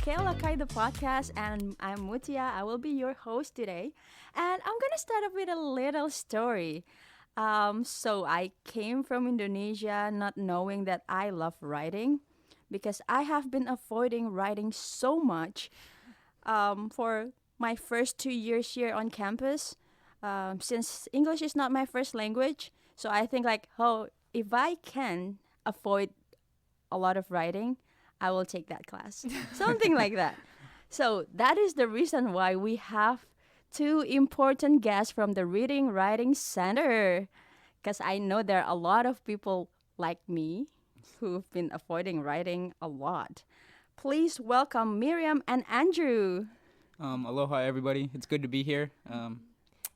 Alaka'i, the podcast, and I'm Mutia. I will be your host today. And I'm going to start off with a little story. So I came from Indonesia not knowing that I love writing because I have been avoiding writing so much for my first 2 years here on campus. Since English is not my first language, so I think like, oh, if I can avoid a lot of writing, I will take that class. Something like that. So that is the reason why we have two important guests from the Reading Writing Center. Because I know there are a lot of people like me who've been avoiding writing a lot. Please welcome Miriam and Andrew. Aloha, everybody. It's good to be here.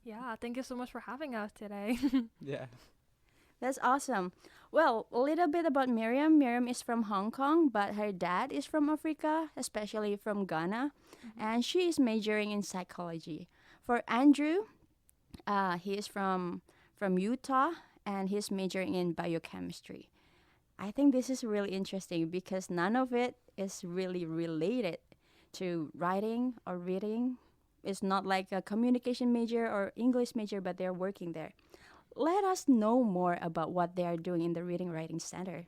Yeah, thank you so much for having us today. Yeah. That's awesome. Well, a little bit about Miriam. Miriam is from Hong Kong, but her dad is from Africa, especially from Ghana, and she is majoring in psychology. For Andrew, he is from Utah, and he's majoring in biochemistry. I think this is really interesting because none of it is really related to writing or reading. It's not like a communication major or English major, but they're working there. Let us know more about what they are doing in the Reading Writing Center.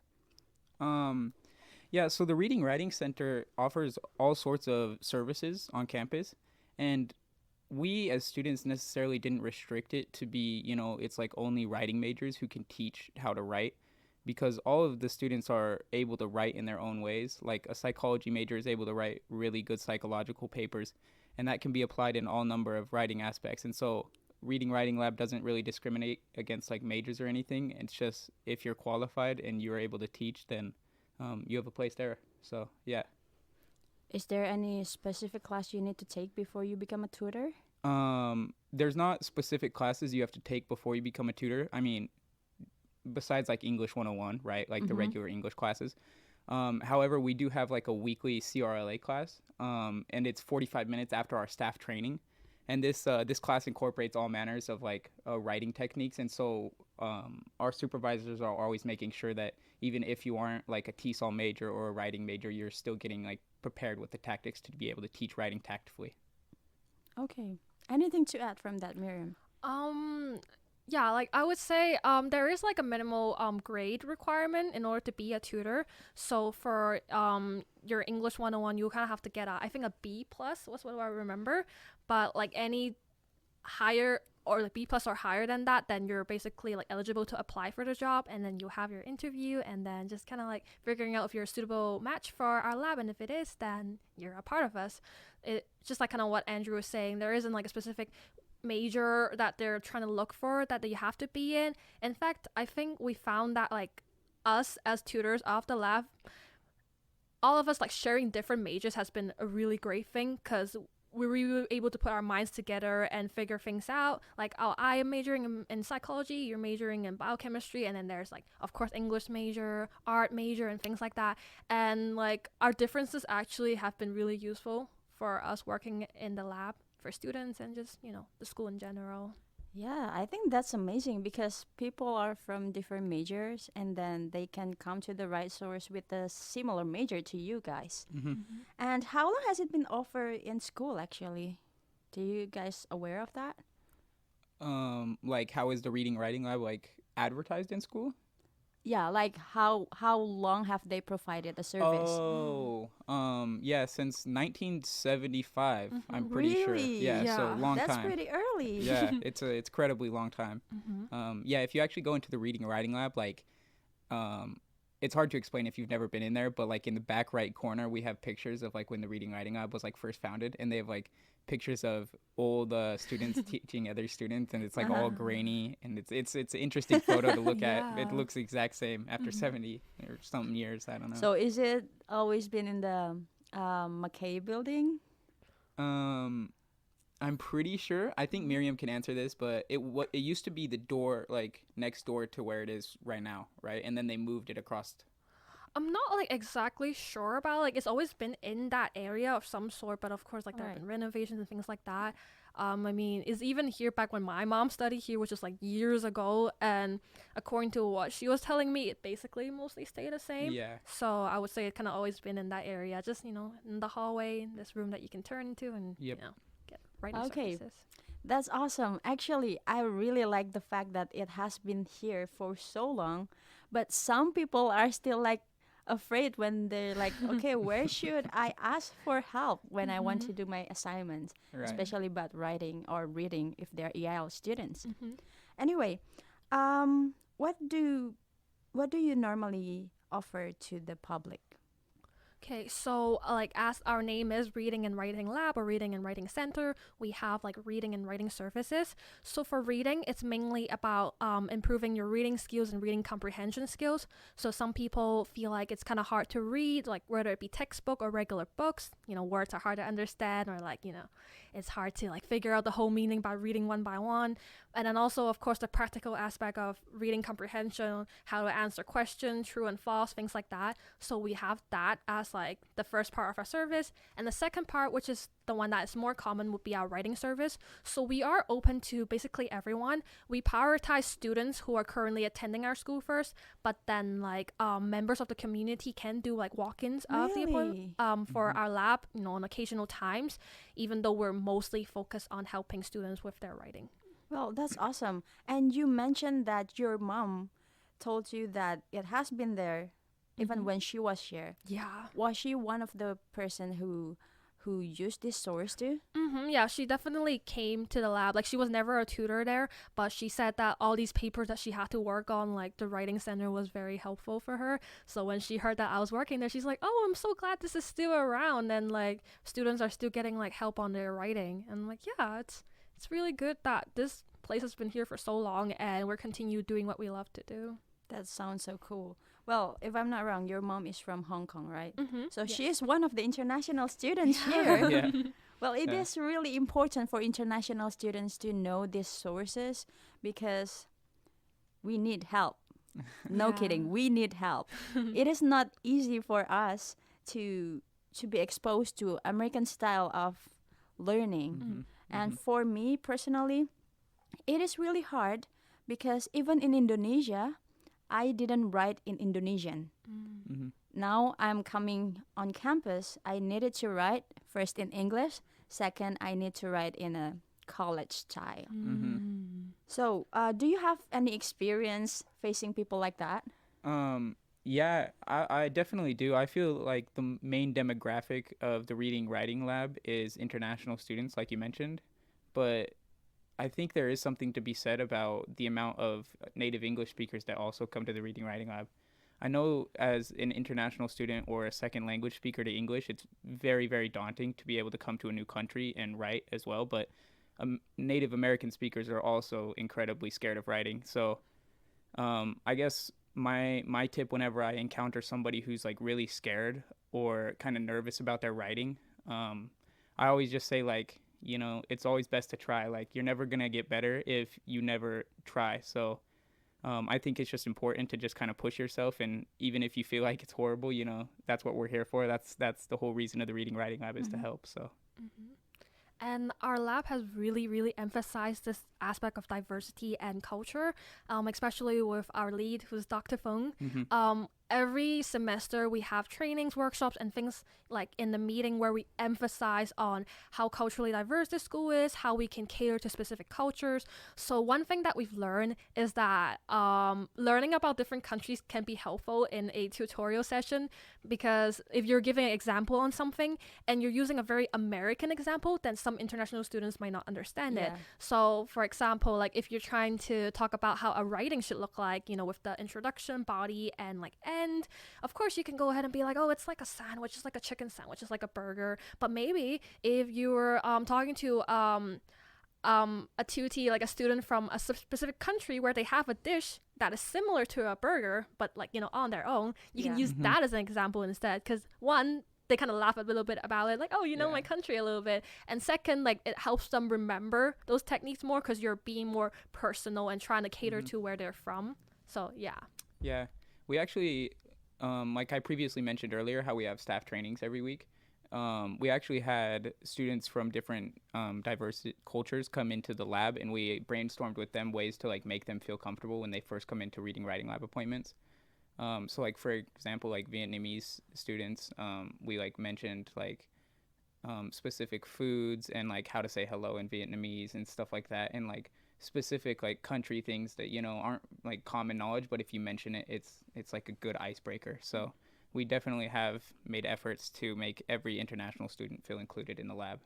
Yeah, so the Reading Writing Center offers all sorts of services on campus, and we as students necessarily didn't restrict it to be, it's like only writing majors who can teach how to write, because all of the students are able to write in their own ways. Like a psychology major is able to write really good psychological papers, and that can be applied in all number of writing aspects. And so Reading Writing Lab doesn't really discriminate against like majors or anything. It's just if you're qualified and you're able to teach, then you have a place there. So yeah. Is there any specific class you need to take before you become a tutor? There's not specific classes you have to take before you become a tutor. I mean, besides like English 101, right? Like the regular English classes. However, we do have like a weekly CRLA class, and it's 45 minutes after our staff training. And this class incorporates all manners of like writing techniques, and so our supervisors are always making sure that even if you aren't like a TESOL major or a writing major, you're still getting like prepared with the tactics to be able to teach writing tactfully. Okay. Anything to add from that, Miriam? Yeah, like I would say there is like a minimal grade requirement in order to be a tutor. So for your English 101, you kind of have to get I think a B plus was what I remember. But like any higher or like B plus or higher than that, then you're basically like eligible to apply for the job, and then you have your interview, and then just kind of like figuring out if you're a suitable match for our lab, and if it is, then you're a part of us. It just like kind of what Andrew was saying, there isn't like a specific major that they're trying to look for that you have to be in. In fact, I think we found that like us as tutors of the lab, all of us like sharing different majors has been a really great thing, because we were able to put our minds together and figure things out. Like, oh, I am majoring in psychology, you're majoring in biochemistry, and then there's like, of course, English major, art major, and things like that. And like our differences actually have been really useful for us working in the lab for students and just, the school in general. Yeah, I think that's amazing because people are from different majors and then they can come to the right source with a similar major to you guys. And how long has it been offered in school actually? Do you guys aware of that? Like how is the Reading Writing Lab like advertised in school? Yeah, like how long have they provided the service? Yeah, since 1975, I'm pretty sure. Really? Yeah, so long That's time. pretty early. Yeah, it's incredibly long time. Yeah, if you actually go into the Reading Writing Lab, like, it's hard to explain if you've never been in there, but like in the back right corner, we have pictures of like when the Reading Writing Lab was like first founded, and they have like pictures of old students teaching other students, and it's like all grainy, and it's an interesting photo to look at. It looks the exact same after 70 or something years. I don't know. So is it always been in the McKay building? I'm pretty sure. I think Miriam can answer this, but it used to be the door like next door to where it is right now, right? And then they moved it across. I'm not like exactly sure about, like, it's always been in that area of some sort, but of course like there have been renovations and things like that. I mean, it's even here back when my mom studied here, which is like years ago. And according to what she was telling me, it basically mostly stayed the same. Yeah. So I would say it kind of always been in that area, just, in the hallway, in this room that you can turn into and, Yep. get writing Okay. surfaces. That's awesome. Actually, I really like the fact that it has been here for so long, but some people are still like afraid when they're like, okay, where should I ask for help when I want to do my assignments, Right. especially about writing or reading if they're EIL students. Mm-hmm. Anyway, what do you normally offer to the public? Okay, so like as our name is Reading and Writing Lab or Reading and Writing Center, we have like reading and writing services. So for reading, it's mainly about improving your reading skills and reading comprehension skills. So some people feel like it's kind of hard to read, like whether it be textbook or regular books. Words are hard to understand, or like it's hard to like figure out the whole meaning by reading one by one. And then also, of course, the practical aspect of reading comprehension, how to answer questions, true and false, things like that. So we have that as like the first part of our service. And the second part, which is the one that is more common, would be our writing service. So we are open to basically everyone. We prioritize students who are currently attending our school first, but then like members of the community can do like walk-ins of the appointment for our lab, on occasional times, even though we're mostly focused on helping students with their writing. Well, that's awesome. And you mentioned that your mom told you that it has been there even when she was here. Yeah. Was she one of the person who used this source too? Yeah, she definitely came to the lab. Like, she was never a tutor there, but she said that all these papers that she had to work on, like the writing center, was very helpful for her. So when she heard that I was working there, she's like, oh, I'm so glad this is still around, and like students are still getting like help on their writing. And I'm like, yeah, it's really good that this place has been here for so long and we're continue doing what we love to do. That sounds so cool. Well, if I'm not wrong, your mom is from Hong Kong, right? So she Yes. is one of the international students here. Yeah. Well, it Yeah. is really important for international students to know these sources because we need help. No Yeah. kidding, we need help. It is not easy for us to be exposed to American style of learning. And for me personally, it is really hard because even in Indonesia, I didn't write in Indonesian. Now I'm coming on campus, I needed to write first in English, second I need to write in a college style. So, do you have any experience facing people like that? Yeah, I definitely do. I feel like the main demographic of the reading writing lab is international students, like you mentioned. But I think there is something to be said about the amount of native English speakers that also come to the reading writing lab. I know as an international student or a second language speaker to English, it's very, very daunting to be able to come to a new country and write as well. But Native American speakers are also incredibly scared of writing. So I guess my tip whenever I encounter somebody who's like really scared or kind of nervous about their writing, I always just say like, it's always best to try. Like, you're never going to get better if you never try. So I think it's just important to just kind of push yourself. And even if you feel like it's horrible, that's what we're here for. That's the whole reason of the reading writing lab is to help. So. And our lab has really, really emphasized this aspect of diversity and culture, especially with our lead, who's Dr. Feng. Every semester, we have trainings, workshops, and things like in the meeting where we emphasize on how culturally diverse the school is, how we can cater to specific cultures. So one thing that we've learned is that learning about different countries can be helpful in a tutorial session, because if you're giving an example on something and you're using a very American example, then some international students might not understand it. Yeah. So for example, like if you're trying to talk about how a writing should look like, with the introduction, body, and like end, of course you can go ahead and be like, oh, it's like a sandwich, it's like a chicken sandwich, it's like a burger. But maybe if you were talking to a tutee, like a student from a specific country where they have a dish that is similar to a burger, but like, on their own, you can use that as an example instead. Because one, they kind of laugh a little bit about it, like, oh, my country a little bit. And second, like, it helps them remember those techniques more because you're being more personal and trying to cater to where they're from. So, yeah. Yeah. We actually, like I previously mentioned earlier, how we have staff trainings every week. we actually had students from different diverse cultures come into the lab, and we brainstormed with them ways to like make them feel comfortable when they first come into reading writing lab appointments. So like for example, like Vietnamese students, we like mentioned like specific foods and like how to say hello in Vietnamese and stuff like that, and like specific like country things that aren't like common knowledge, but if you mention it, it's like a good icebreaker. So we definitely have made efforts to make every international student feel included in the lab.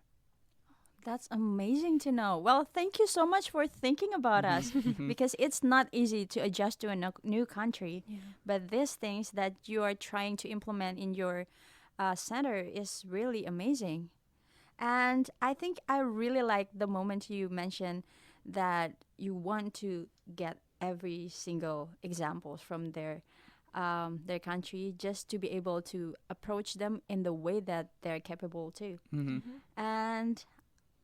That's amazing to know. Well, thank you so much for thinking about us because it's not easy to adjust to a new country. Yeah. But these things that you are trying to implement in your center is really amazing. And I think I really like the moment you mentioned that you want to get every single examples from their country just to be able to approach them in the way that they're capable too. And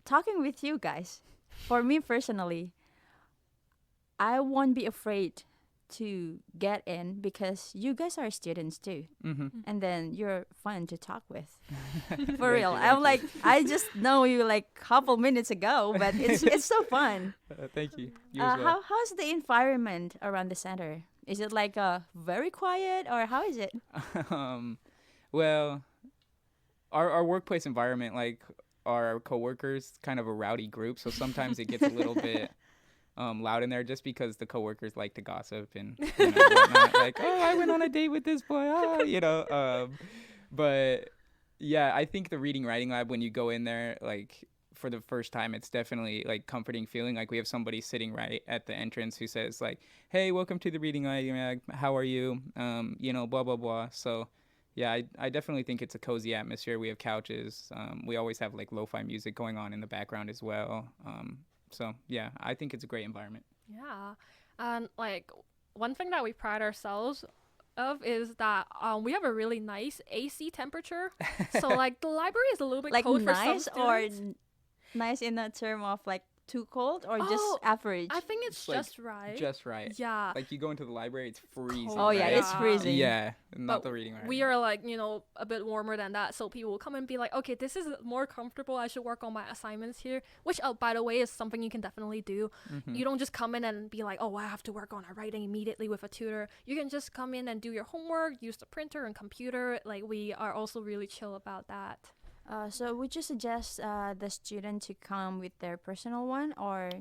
talking with you guys, for me personally, I won't be afraid to get in because you guys are students too. And then you're fun to talk with. For real. I'm like, I just know you like couple minutes ago, but it's so fun. Thank you. You as well. How's the environment around the center? Is it like very quiet or how is it? Well, our workplace environment, like our coworkers, kind of a rowdy group, so sometimes it gets a little bit loud in there just because the coworkers like to gossip and whatnot. Like, oh, I went on a date with this boy, but yeah, I think the reading writing lab, when you go in there like for the first time, it's definitely like comforting feeling. Like we have somebody sitting right at the entrance who says like, hey, welcome to the reading lab, how are you, blah blah blah. So yeah, I definitely think it's a cozy atmosphere. We have couches. We always have like lo-fi music going on in the background as well. So yeah, I think it's a great environment. Yeah. And like one thing that we pride ourselves of is that we have a really nice AC temperature. So like the library is a little bit Like cold nice for some or students. nice in the term of like too cold or just Oh, average? I think it's It's like just right. Just right. Yeah. Like you go into the library, it's freezing. Cold. Oh yeah, right? it's freezing. Yeah, not But the reading right. we are like, a bit warmer than that. So people will come and be like, okay, this is more comfortable. I should work on my assignments here. Which, by the way, is something you can definitely do. You don't just come in and be like, oh, I have to work on a writing immediately with a tutor. You can just come in and do your homework, use the printer and computer. Like we are also really chill about that. So would you suggest the student to come with their personal one or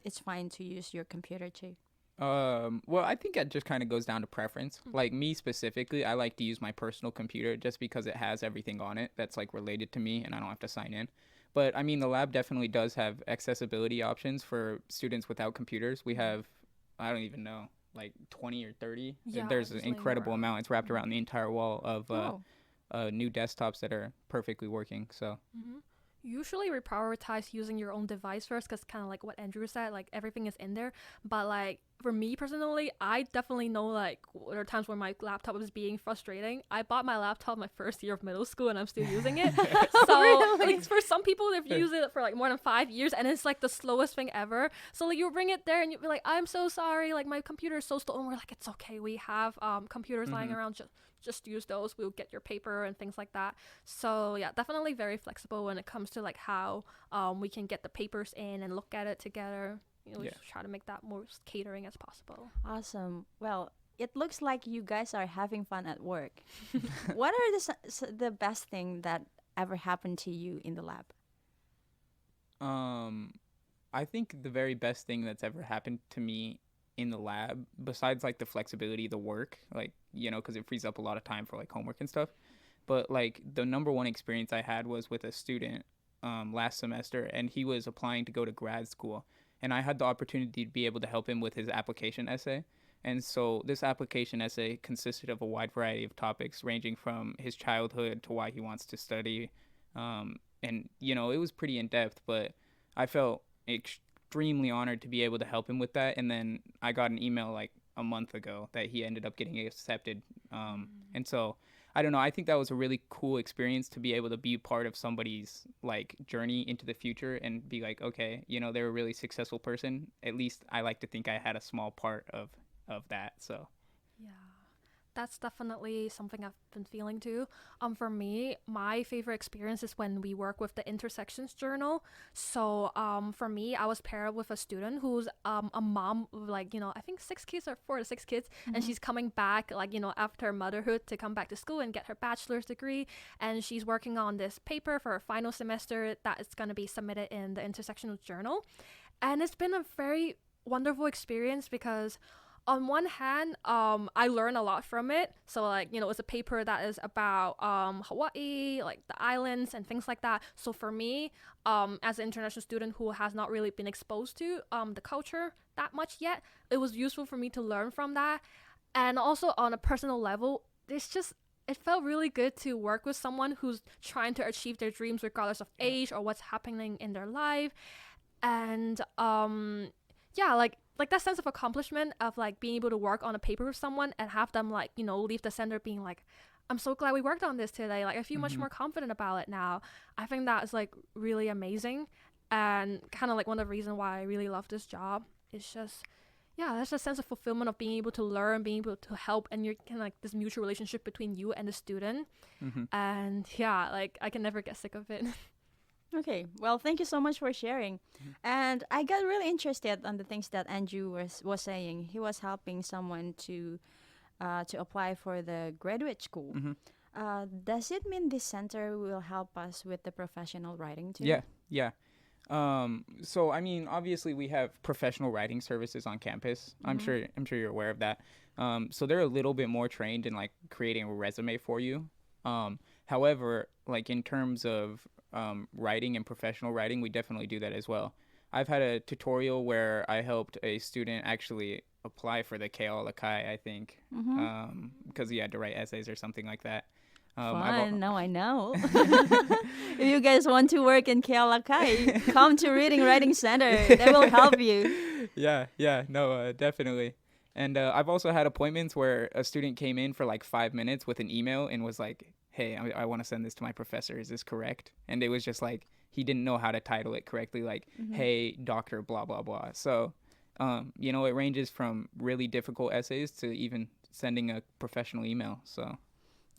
it's fine to use your computer too? Well, I think it just kind of goes down to preference. Like me specifically, I like to use my personal computer just because it has everything on it that's like related to me and I don't have to sign in. But I mean, the lab definitely does have accessibility options for students without computers. We have, I don't even know, like 20 or 30. Yeah, There's an just laying incredible around. amount. It's wrapped around the entire wall of Oh. new desktops that are perfectly working. So Usually we prioritize using your own device first because kind of like what Andrew said, like everything is in there. But like for me personally, I definitely know like there are times where my laptop is being frustrating. I bought my laptop my first year of middle school and I'm still using it. So Really? like, for some people they've used it for like more than 5 years and it's like the slowest thing ever. So like you bring it there and you'll be like, I'm so sorry, like my computer is so slow. And we're like, it's okay, we have computers lying around, just use those, we'll get your paper and things like that. So yeah, definitely very flexible when it comes to like how we can get the papers in and look at it together. We Yeah. just try to make that most catering as possible. Awesome. Well, it looks like you guys are having fun at work. What are the best thing that ever happened to you in the lab? I think the very best thing that's ever happened to me in the lab, besides like the flexibility, the work, like, because it frees up a lot of time for like homework and stuff. But like the number one experience I had was with a student last semester, and he was applying to go to grad school. And I had the opportunity to be able to help him with his application essay. And so this application essay consisted of a wide variety of topics ranging from his childhood to why he wants to study. And, it was pretty in depth, but I felt extremely honored to be able to help him with that. And then I got an email like a month ago that he ended up getting accepted. And so I don't know. I think that was a really cool experience to be able to be part of somebody's like journey into the future and be like, okay, they're a really successful person. At least I like to think I had a small part of that. So Yeah. That's definitely something I've been feeling too. For me, my favorite experience is when we work with the Intersections Journal. So, for me, I was paired with a student who's a mom with like, I think 6 kids or 4 to 6 kids, and she's coming back like, after motherhood to come back to school and get her bachelor's degree, and she's working on this paper for her final semester that is going to be submitted in the Intersections Journal. And it's been a very wonderful experience because on one hand, I learn a lot from it. So like, it's a paper that is about Hawaii, like the islands and things like that. So for me, as an international student who has not really been exposed to the culture that much yet, it was useful for me to learn from that. And also on a personal level, it felt really good to work with someone who's trying to achieve their dreams regardless of age or what's happening in their life. And yeah, like that sense of accomplishment of like being able to work on a paper with someone and have them like, leave the center being like, I'm so glad we worked on this today. Like I feel much more confident about it now. I think that is like really amazing and kind of like one of the reasons why I really love this job. It's just, yeah, there's a sense of fulfillment of being able to learn, being able to help, and you're kind of like this mutual relationship between you and the student. And yeah, like I can never get sick of it. Okay, well, thank you so much for sharing. And I got really interested on the things that Andrew was saying. He was helping someone to apply for the graduate school. Does it mean this center will help us with the professional writing too? Yeah. So I mean, obviously we have professional writing services on campus. I'm sure you're aware of that. So they're a little bit more trained in like creating a resume for you. However, like in terms of writing and professional writing, we definitely do that as well. I've had a tutorial where I helped a student actually apply for the Alaka'i, I think, because he had to write essays or something like that. Fun. Now I know. If you guys want to work in Alaka'i, come to Reading Writing Center. They will help you. No, definitely. And I've also had appointments where a student came in for like 5 minutes with an email and was like, hey, I want to send this to my professor. Is this correct? And it was just like, he didn't know how to title it correctly. Like, hey, doctor, blah, blah, blah. So, it ranges from really difficult essays to even sending a professional email. So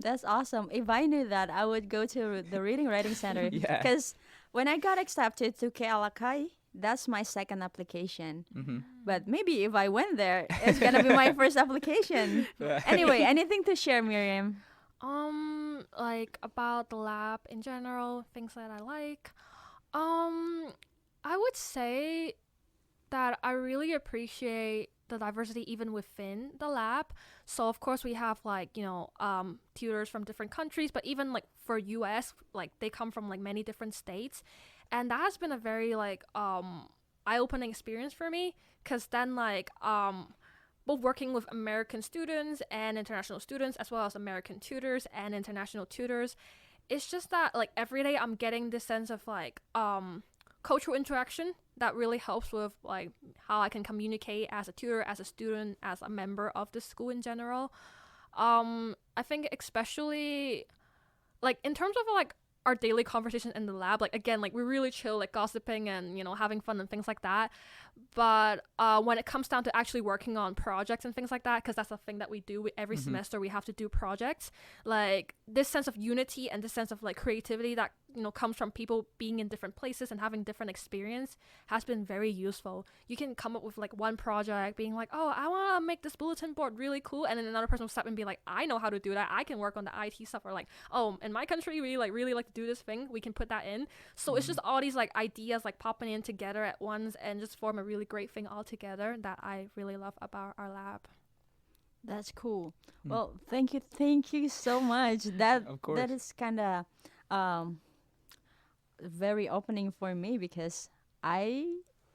that's awesome. If I knew that, I would go to the Reading Writing Center. Because when I got accepted to Alaka'i, that's my second application. But maybe if I went there, it's going to be my first application. Anyway, anything to share, Miriam? Like about the lab in general, things that I like. I would say that I really appreciate the diversity even within the lab. So of course we have like, tutors from different countries, but even like for US, like they come from like many different states. And that has been a very like eye-opening experience for me, because then like both working with American students and international students, as well as American tutors and international tutors, it's just that like every day I'm getting this sense of like cultural interaction that really helps with like how I can communicate as a tutor, as a student, as a member of the school in general. I think especially like in terms of like our daily conversation in the lab, like again, like we really chill, like gossiping and having fun and things like that. But when it comes down to actually working on projects and things like that, because that's the thing that we do every semester, we have to do projects, like this sense of unity and this sense of like creativity that comes from people being in different places and having different experience has been very useful. You can come up with like one project being like, oh, I want to make this bulletin board really cool, and then another person will step and be like, I know how to do that, I can work on the IT stuff, or like, oh, in my country we really like to do this thing, we can put that in. So it's just all these like ideas like popping in together at once and just form a really great thing all together that I really love about our lab. That's cool. Well, thank you so much. That of course. That is kind of very opening for me, because I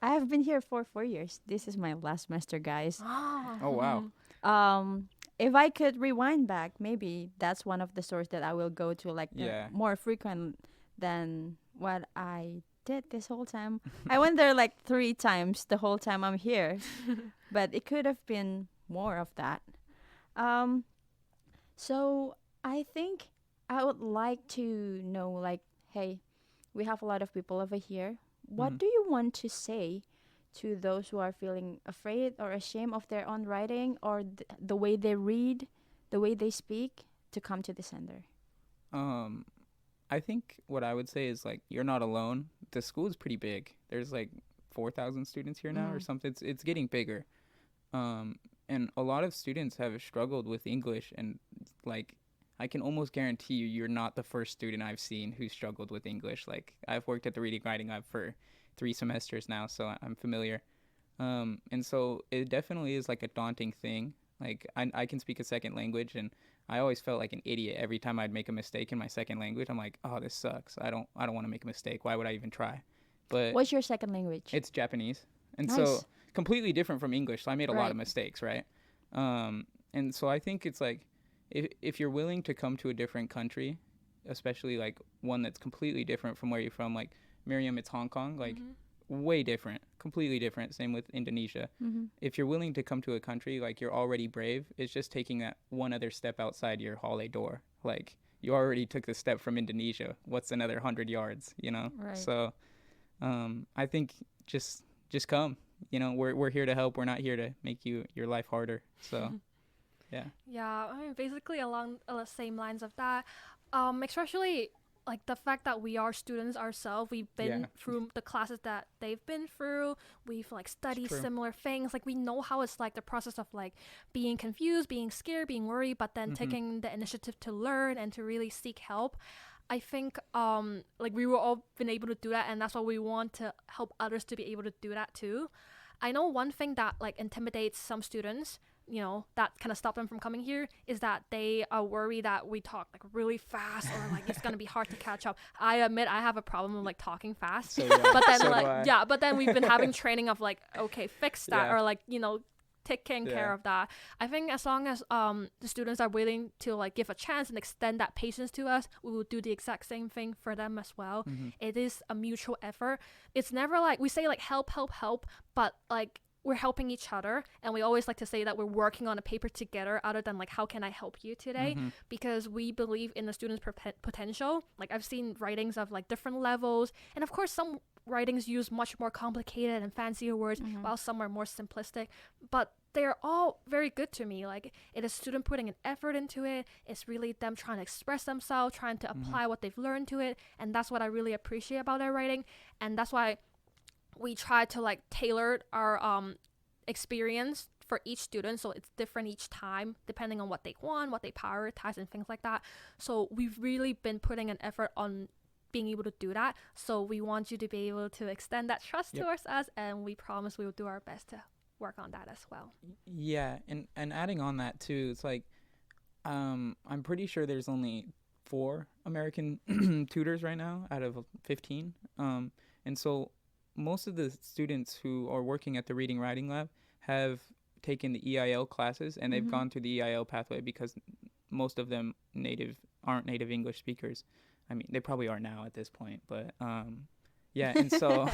have been here for 4 years. This is my last semester, guys. Oh wow. If I could rewind back, maybe that's one of the stores that I will go to like more frequent than what I did this whole time. I went there like 3 times the whole time I'm here, but it could have been more of that. So I think I would like to know, like, hey, we have a lot of people over here. What do you want to say to those who are feeling afraid or ashamed of their own writing or the way they read? the way they speak, to come to the center? Um, I think what I would say is like you're not alone. The school is pretty big. There's like 4,000 students here now or Mm. something. It's getting bigger. And a lot of students have struggled with English, and like I can almost guarantee you're not the first student I've seen who struggled with English. Like I've worked at the Reading Writing Lab for 3 semesters now, so I'm familiar. And so it definitely is like a daunting thing. Like I can speak a second language, and I always felt like an idiot every time I'd make a mistake in my second language. I'm like, oh, this sucks. I don't want to make a mistake. Why would I even try? But What's your second language? it's Japanese, and so Nice. completely different from English. So I made a lot Right. of mistakes, right? And so I think it's like if you're willing to come to a different country, especially like one that's completely different from where you're from, like Miriam, it's Hong Kong, like way different, completely different. Same with Indonesia. Mm-hmm. If you're willing to come to a country, like you're already brave. It's just taking that one other step outside your hallway door. Like you already took the step from Indonesia. What's another 100 yards? You know. Right. So I think just come. You know, we're here to help. We're not here to make your life harder. So yeah. Yeah, I mean, basically along the same lines of that, especially like the fact that we are students ourselves, we've been Yeah. through the classes that they've been through, we've like studied true. similar things, like we know how it's like the process of like being confused, being scared, being worried, but then taking the initiative to learn and to really seek help. I think like we were all been able to do that, and that's why we want to help others to be able to do that too. I know one thing that like intimidates some students, you know, that kind of stop them from coming here is that they are worried that we talk like really fast or like it's gonna be hard to catch up. I admit I have a problem with like talking fast, So yeah. but then so do like I. yeah, but then we've been having training of like okay, fix that Yeah. or like you know taking care Yeah. of that. I think as long as the students are willing to like give a chance and extend that patience to us, we will do the exact same thing for them as well. It is a mutual effort. It's never like we say like help, but like we're helping each other, and we always like to say that we're working on a paper together other than like how can I help you today, because we believe in the students' potential. Like I've seen writings of like different levels, and of course some writings use much more complicated and fancier words while some are more simplistic, but they're all very good to me. Like it is student putting an effort into it. It's really them trying to express themselves, trying to apply what they've learned to it, and that's what I really appreciate about their writing. And that's why we try to like tailor our experience for each student, so it's different each time depending on what they want, what they prioritize, and things like that. So we've really been putting an effort on being able to do that, so we want you to be able to extend that trust towards us, and we promise we will do our best to work on that as well. Yeah, and adding on that too, it's like I'm pretty sure there's only 4 American tutors right now out of 15. And so most of the students who are working at the Reading Writing Lab have taken the EIL classes, and they've gone through the EIL pathway because most of them aren't native English speakers. I mean, they probably are now at this point, but yeah, and so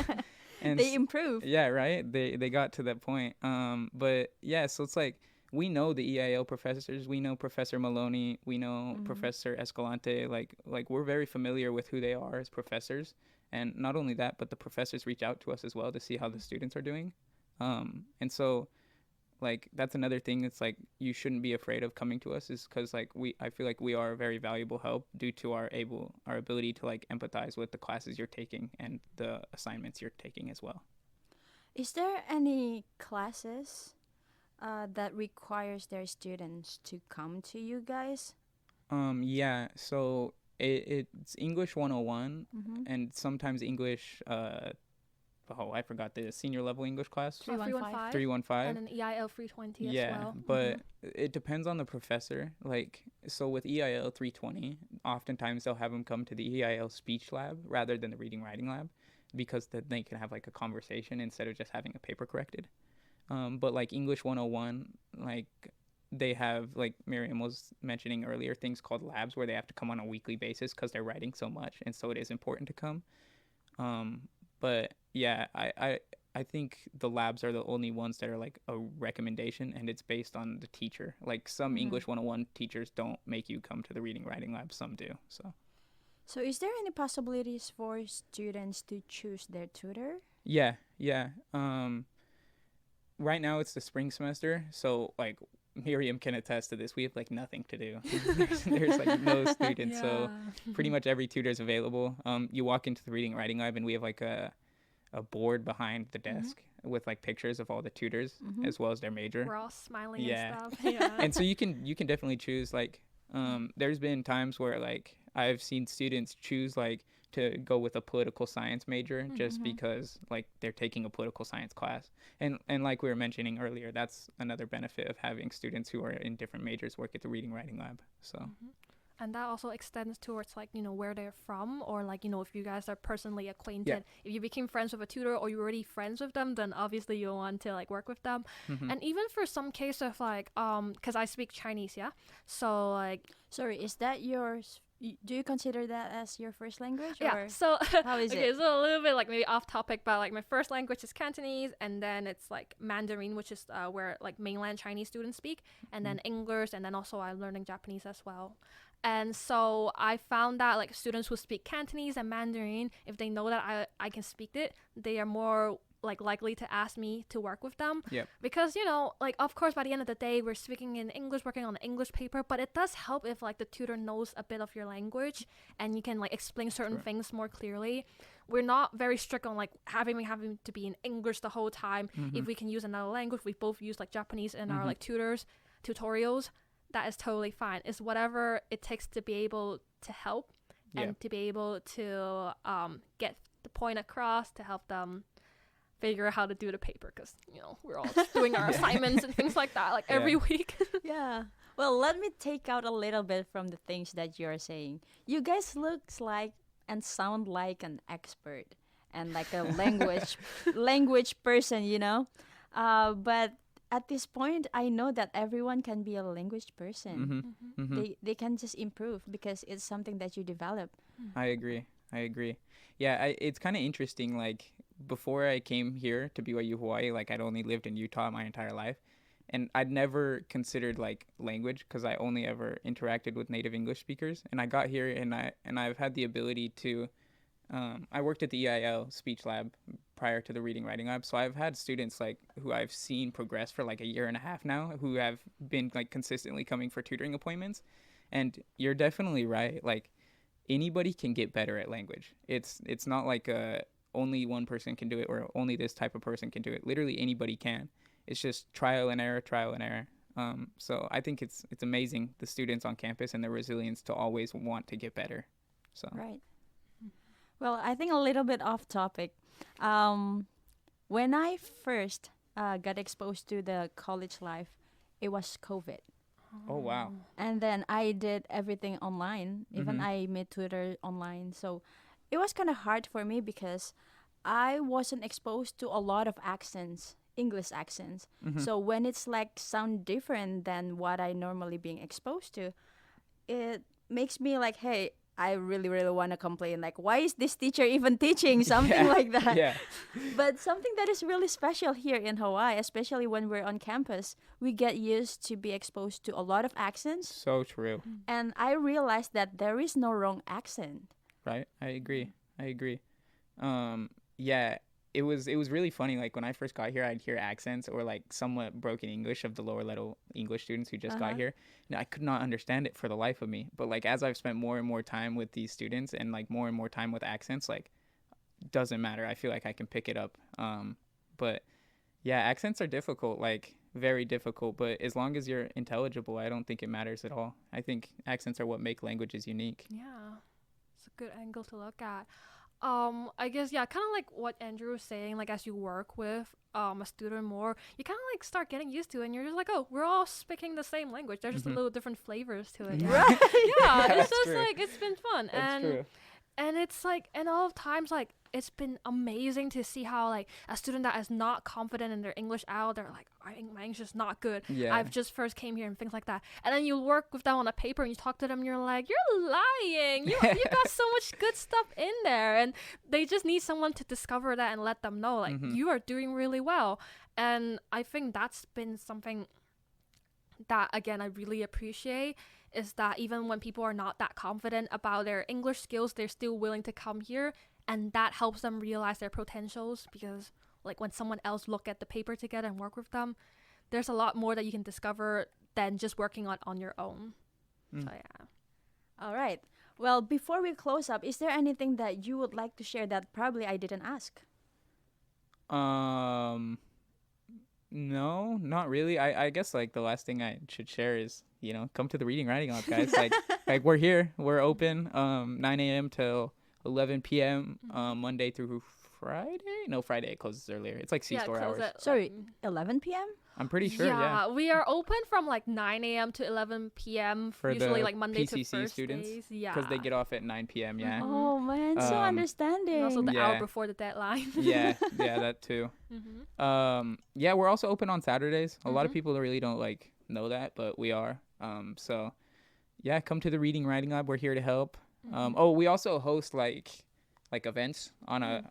and They improve. yeah, right. They got to that point. But yeah, so it's like we know the EIL professors. We know Professor Maloney. We know Professor Escalante. Like we're very familiar with who they are as professors. And not only that, but the professors reach out to us as well to see how the students are doing. And so, like, that's another thing. It's like you shouldn't be afraid of coming to us, is because like I feel like we are a very valuable help due to our ability to like empathize with the classes you're taking and the assignments you're taking as well. Is there any classes that requires their students to come to you guys? Yeah. So it's English 101 and sometimes English. I forgot the senior level English class. 315. 315. And an EIL 320 as Yeah, well. but it depends on the professor. Like, so with EIL 320, oftentimes they'll have them come to the EIL speech lab rather than the reading writing lab, because then they can have like a conversation instead of just having a paper corrected. But like English 101, like they have, like Miriam was mentioning earlier, things called labs where they have to come on a weekly basis because they're writing so much, and so it is important to come. But yeah, I think the labs are the only ones that are like a recommendation, and it's based on the teacher. Like some English 101 teachers don't make you come to the reading writing lab, some do. So is there any possibilities for students to choose their tutor? Yeah. Right now it's the spring semester, so like Miriam can attest to this. We have like nothing to do. There's like no students, so pretty much every tutor is available. You walk into the reading and writing lab, and we have like a board behind the desk with like pictures of all the tutors as well as their major. We're all smiling Yeah. and stuff. Yeah. And so you can definitely choose like there's been times where like I've seen students choose like to go with a political science major just because like they're taking a political science class. And like we were mentioning earlier, that's another benefit of having students who are in different majors work at the reading writing lab. So And that also extends towards like, where they're from, or like, if you guys are personally acquainted. Yeah. If you became friends with a tutor or you're already friends with them, then obviously you'll want to like work with them. And even for some case of like, because I speak Chinese, yeah. So like, Sorry, is that yours? Do you consider that as your first language? yeah. Or So how is okay, it? so a little bit like maybe off topic, but like my first language is Cantonese, and then it's like Mandarin, which is where like mainland Chinese students speak, and then English, and then also I'm learning Japanese as well. And so I found that like students who speak Cantonese and Mandarin, if they know that I can speak it, they are more like likely to ask me to work with them. Yep. Because like of course by the end of the day we're speaking in English, working on the English paper, but it does help if like the tutor knows a bit of your language and you can like explain certain things more clearly. We're not very strict on like having to be in English the whole time. If we can use another language, we both use like Japanese in our like tutorials. That is totally fine. It's whatever it takes to be able to help and to be able to get the point across, to help them figure out how to do the paper, because we're all just doing our assignments and things like that like every week. Yeah. Well, let me take out a little bit from the things that you're saying. You guys looks like and sound like an expert and like a language person, but at this point, I know that everyone can be a language person. They can just improve because it's something that you develop. I agree. Yeah, it's kind of interesting. Like before I came here to BYU-Hawaii, like I'd only lived in Utah my entire life, and I'd never considered like language because I only ever interacted with native English speakers. And I got here and I've had the ability to. I worked at the EIL speech lab prior to the reading writing lab, so I've had students like who I've seen progress for like a year and a half now, who have been like consistently coming for tutoring appointments. And you're definitely right. Like anybody can get better at language. It's not like only one person can do it or only this type of person can do it. Literally anybody can. It's just trial and error. So I think it's amazing, the students on campus and their resilience to always want to get better. So Right. Well, I think a little bit off topic. When I first got exposed to the college life, it was COVID. Oh wow. And then I did everything online. Even I made Twitter online. So it was kind of hard for me because I wasn't exposed to a lot of accents, English accents. So when it's like sound different than what I normally being exposed to, it makes me like, hey, I really, really want to complain. Like, why is this teacher even teaching? Something like that. Yeah. But something that is really special here in Hawaii, especially when we're on campus, we get used to be exposed to a lot of accents. So true. And I realized that there is no wrong accent. Right. I agree. Yeah, it was really funny. Like when I first got here, I'd hear accents or like somewhat broken English of the lower level English students who just got here. And I could not understand it for the life of me. But like as I've spent more and more time with these students and like more and more time with accents, like doesn't matter. I feel like I can pick it up. But yeah, accents are difficult, like very difficult. But as long as you're intelligible, I don't think it matters at all. I think accents are what make languages unique. Yeah, it's a good angle to look at. I guess, yeah, kind of like what Andrew was saying, like as you work with a student more, you kind of like start getting used to it, and you're just like, oh, we're all speaking the same language. There's just a little different flavors to it. Right. Yeah, it's That's just true. like, it's been fun. That's true. And it's like, and all of times, like, it's been amazing to see how, like, a student that is not confident in their English out, they're like, I think my English is not good. Yeah. I've just first came here and things like that. And then you work with them on a paper and you talk to them and you're like, you're lying. You got so much good stuff in there. And they just need someone to discover that and let them know, like, you are doing really well. And I think that's been something that, again, I really appreciate, is that even when people are not that confident about their English skills, they're still willing to come here, and that helps them realize their potentials, because like when someone else look at the paper together and work with them, there's a lot more that you can discover than just working on your own. Mm. So yeah. All right. Well, before we close up, is there anything that you would like to share that probably I didn't ask? No, not really. I guess like the last thing I should share is, come to the Reading Writing Lab, guys. Like we're here. We're open 9 a.m. till 11 p.m. Monday through Friday. No, Friday it closes earlier. It's like C-store close hours. at, Sorry, 11 p.m.? I'm pretty sure, yeah. We are open from like 9 a.m. to 11 p.m. For usually the like Monday to PCC students, Thursdays. Yeah. Because they get off at 9 p.m., yeah. Oh, man, so understanding. And also the hour Yeah. before the deadline. Yeah, that too. Yeah, we're also open on Saturdays. A lot of people really don't know that, but we are. So yeah, come to the Reading Writing Lab. We're here to help. We also host like events on a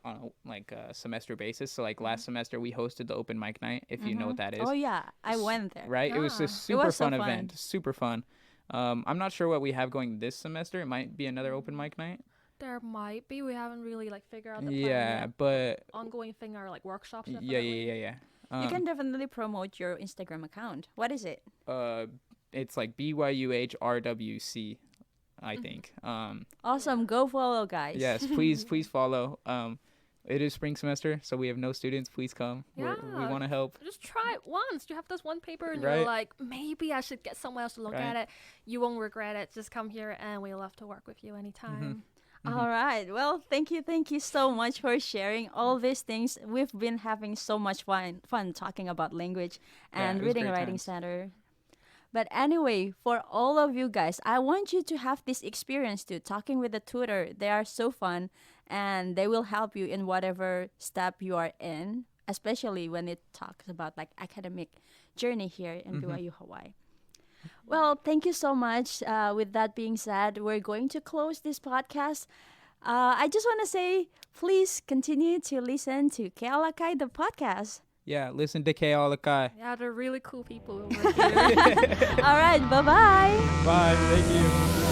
semester basis. So last semester we hosted the open mic night, if you know what that is. Oh, yeah, I went there. Right? It was a Yeah. super was so fun fun. event. Super fun. I'm not sure what we have going this semester. It might be another open mic night. There might be. We haven't really figured out the plan Yeah, yet. but Ongoing thing are like workshops. yeah. Definitely. You can definitely promote your Instagram account. What is it? It's like BYU-HRWC, I think. Awesome. Go follow, guys. Yes, please follow. It is spring semester, so we have no students. Please come. We Yeah. want to help. Just try it once. You have this one paper and Right. you're like, maybe I should get someone else to look Right. at it. You won't regret it. Just come here and we love to work with you anytime. All right. Well, thank you so much for sharing all these things. We've been having so much fun talking about language and it was Reading great Writing times. Center. But anyway, for all of you guys, I want you to have this experience too. Talking with a tutor, they are so fun, and they will help you in whatever step you are in, especially when it talks about academic journey here in BYU Hawaii. Well, thank you so much. With that being said, we're going to close this podcast. I just want to say, please continue to listen to Ke Alaka'i, the podcast. Yeah, listen to Alaka'i. Yeah, they're really cool people over here. All right, bye-bye. Bye. Thank you.